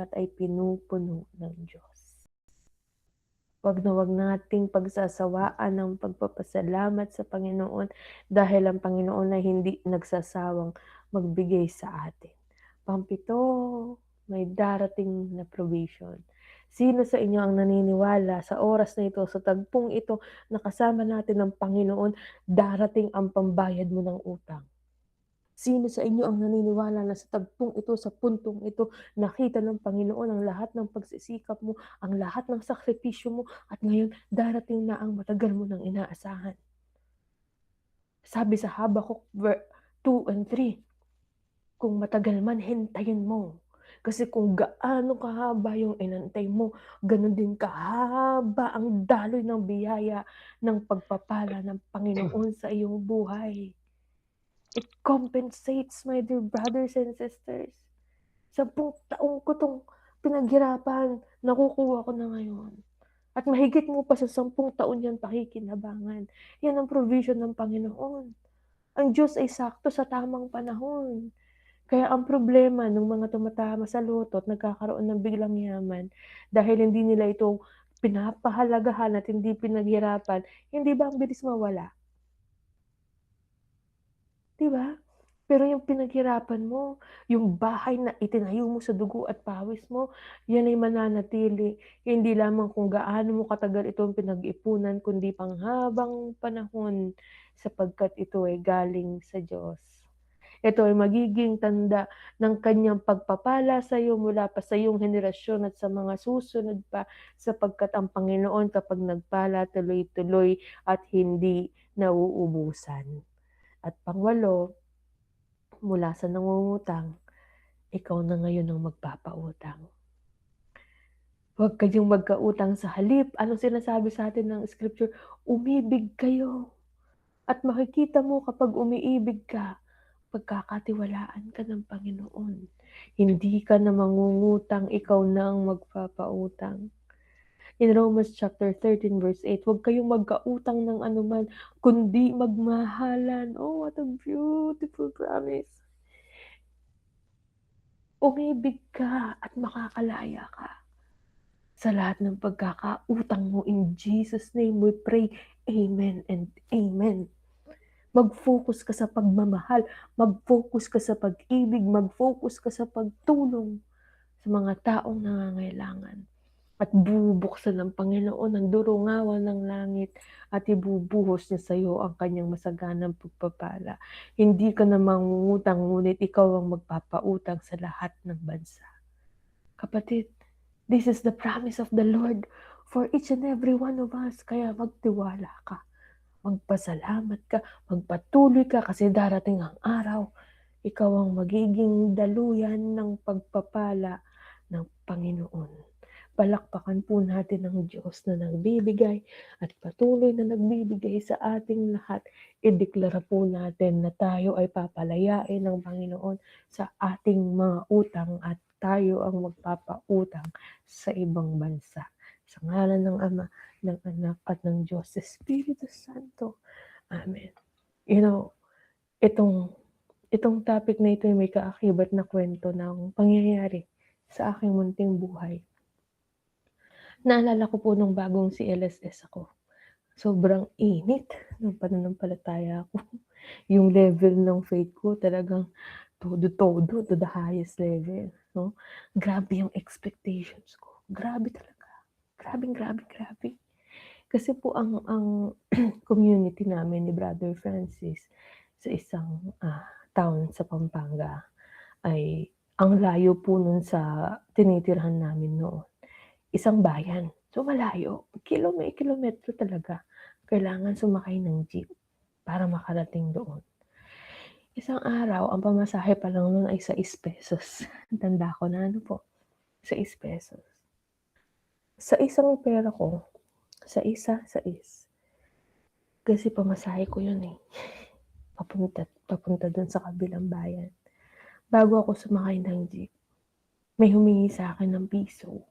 at ay pinupuno ng Diyos. Wag na wag nating pagsasawaan ng pagpapasalamat sa Panginoon dahil ang Panginoon ay hindi nagsasawang magbigay sa atin. Pampito, may darating na provision. Sino sa inyo ang naniniwala sa oras na ito, sa tagpong ito, na kasama natin ng Panginoon, darating ang pambayad mo ng utang? Sino sa inyo ang naniniwala na sa tagpong ito, sa puntong ito, nakita ng Panginoon ang lahat ng pagsisikap mo, ang lahat ng sakripisyo mo, at ngayon darating na ang matagal mo nang inaasahan? Sabi sa Habakuk 2 and 3, kung matagal man, hintayin mo. Kasi kung gaano kahaba yung inantay mo, ganun din kahaba ang daloy ng biyaya ng pagpapala ng Panginoon sa iyong buhay. It compensates, my dear brothers and sisters. 10 taong ko tong pinaghirapan, nakukuha ko na ngayon. At mahigit mo pa sa 10 taon yan pakikinabangan. Yan ang provision ng Panginoon. Ang Diyos ay sakto sa tamang panahon. Kaya ang problema ng mga tumatama sa loto at nagkakaroon ng biglang yaman, dahil hindi nila ito pinapahalagahan at hindi pinaghirapan, hindi ba ang bilis mawala? Diba? Pero yung pinaghirapan mo, yung bahay na itinayo mo sa dugo at pawis mo, yan ay mananatili. Hindi lamang kung gaano mo katagal itong pinag-ipunan, kundi panghabang panahon, sapagkat ito ay galing sa Diyos. Ito ay magiging tanda ng kanyang pagpapala sa iyo mula pa sa iyong henerasyon at sa mga susunod pa, sapagkat ang Panginoon kapag nagpala, tuloy-tuloy at hindi nauubusan. At pangwalo, mula sa nangungutang, ikaw na ngayon ang magpapautang. Huwag kayong magkautang sa halip. Anong sinasabi sa atin ng scripture? Umibig kayo. At makikita mo kapag umiibig ka, pagkakatiwalaan ka ng Panginoon. Hindi ka na mangungutang, ikaw na ang magpapautang. In Romans chapter 13 verse 8, huwag kayong magkautang ng anuman, kundi magmahalan. Oh, what a beautiful promise. Umibig ka at makakalaya ka sa lahat ng pagkakautang mo. In Jesus' name we pray, amen and amen. Mag-focus ka sa pagmamahal, mag-focus ka sa pag-ibig, mag-focus ka sa pagtulong sa mga taong nangangailangan. At bubuksan ng Panginoon ang durungawan ng langit at ibubuhos niya sa iyo ang kanyang masaganang pagpapala. Hindi ka na mangungutang, ngunit ikaw ang magpapautang sa lahat ng bansa. Kapatid, this is the promise of the Lord for each and every one of us. Kaya magtiwala ka, magpasalamat ka, magpatuloy ka, kasi darating ang araw, ikaw ang magiging daluyan ng pagpapala ng Panginoon. Palakpakan po natin ang Diyos na nagbibigay at patuloy na nagbibigay sa ating lahat. Ideklara po natin na tayo ay papalayain ng Panginoon sa ating mga utang at tayo ang magpapautang sa ibang bansa. Sa ngalan ng Ama, ng Anak at ng Diyos, Espiritu Santo. Amen. You know, itong topic na ito ay may kaakibat na kwento ng pangyayari sa aking munting buhay. Naalala ko po nung bagong CLSS ako. Sobrang init ng pananampalataya ko. Yung level ng faith ko talagang todo-todo to the highest level. No? Grabe yung expectations ko. Grabe talaga. Grabe. Kasi po ang community namin ni Brother Francis sa isang town sa Pampanga ay ang layo po nun sa tinitirhan namin noon. Isang bayan. So malayo. Kilometro talaga. Kailangan sumakay ng jeep para makarating doon. Isang araw, ang pamasahe pa lang nun ay 6 pesos. Tanda ko na po. 6 pesos. Sa isang pera ko, sa isa. Kasi pamasahe ko yun eh. Papunta dun sa kabilang bayan. Bago ako sumakay ng jeep, may humingi sa akin ng piso.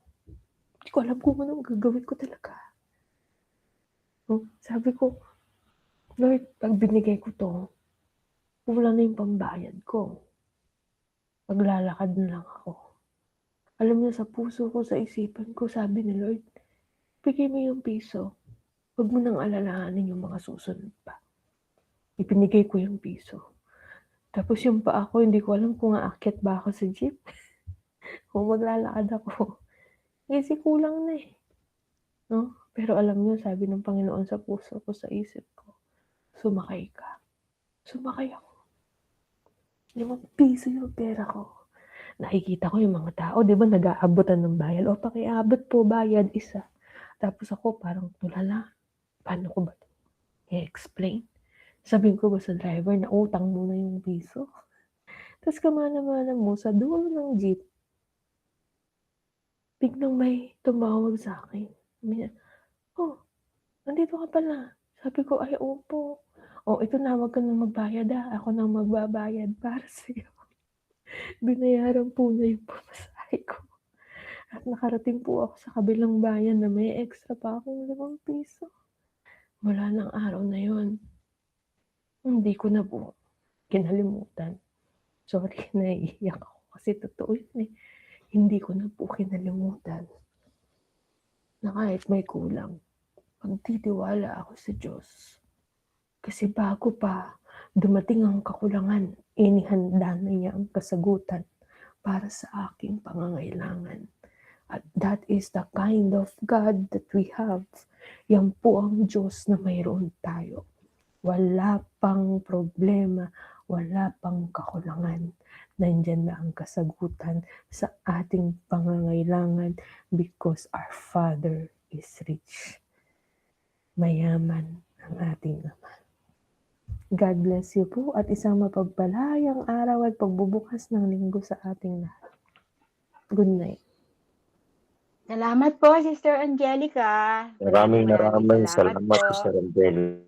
Hindi ko alam kung anong gagawin ko talaga. Sabi ko, Lord, pag binigay ko to, wala na yung pambayad ko. Maglalakad na lang ako. Alam niyo, sa puso ko, sa isipan ko, sabi ni Lord, "Bigay mo yung piso, wag mo nang alalahanin yung mga susunod pa." Ibinigay ko yung piso. Tapos yung paa ko, hindi ko alam kung aakyat ba ako sa jeep o maglalakad ako. Kasi kulang na, 'no? Pero alam niyo, sabi ng Panginoon sa puso ko, sa isip ko, "Sumakay ka." Sumakay ako. ₱5 yung pera ko. Nakikita ko yung mga tao, 'di ba, nag-aabutan ng bayad, "O, pakiabot po, bayad, isa." Tapos ako parang tulala, paano ko ba 'to i-explain? Sabihin ko ba sa driver na utang mo na yung piso? Ta's kamana-mana mo sa dulo ng jeep, biglang may tumawag sa'kin. Sabi niya, "Oh, nandito ka pala." Sabi ko, "Ay, opo." "Oh, ito na, wag ka ng magbayad, ako na magbabayad para sa'yo." Binayaran po niya yung pamasahe ko at nakarating po ako sa kabilang bayan na may extra pa akong ₱5. Mula ng araw na yun, hindi ko na po kinalimutan. Sorry, naiiyak ako kasi totoo yun, eh. Hindi ko na po kinalimutan na kahit may kulang, magtitiwala ako sa Diyos. Kasi bago pa dumating ang kakulangan, inihanda na niya ang kasagutan para sa aking pangangailangan. At that is the kind of God that we have. Yan po ang Diyos na mayroon tayo. Wala pang problema, wala pang kakulangan. Nandiyan na ang kasagutan sa ating pangangailangan because our Father is rich. Mayaman ang ating Ama. God bless you po at isang mapagpalayang araw at pagbubukas ng linggo sa ating lahat. Good night. Salamat po, Sister Angelica. Maraming Maraming salamat salamat po, po. Sir Angel.